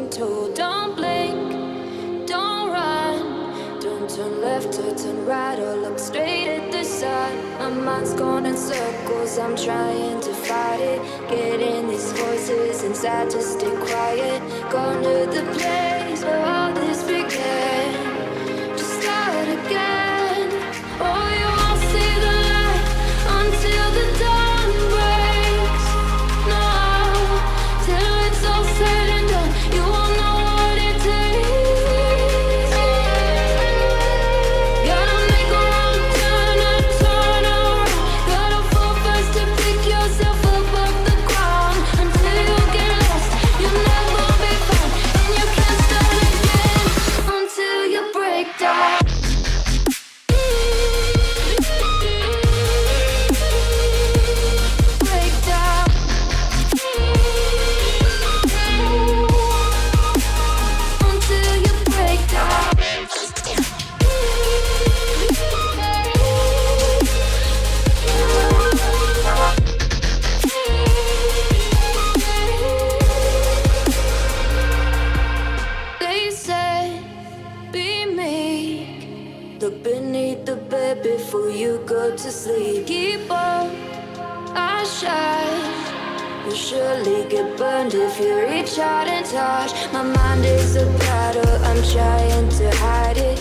been told. Don't blink, don't run, don't turn left or turn right or look straight at the sun. My mind's gone in circles, I'm trying to fight it. Getting these voices inside to stay quiet. Gone to the place where all this began. Just start again. Oh, you won't see the light until the dawn breaks. No, till it's all said and done, you won't know what it takes. Gotta make a wrong turn, a turn around. Gotta fall fast to pick yourself up off the ground. Until you get lost, you'll never be found, and you can't start again until you break down. Break down. Until you break down. They said, be meek. Look beneath the bed before you go to sleep. Keep on, I shine. You'll surely get burned if you reach out and touch. My mind is a battle, I'm trying to hide it.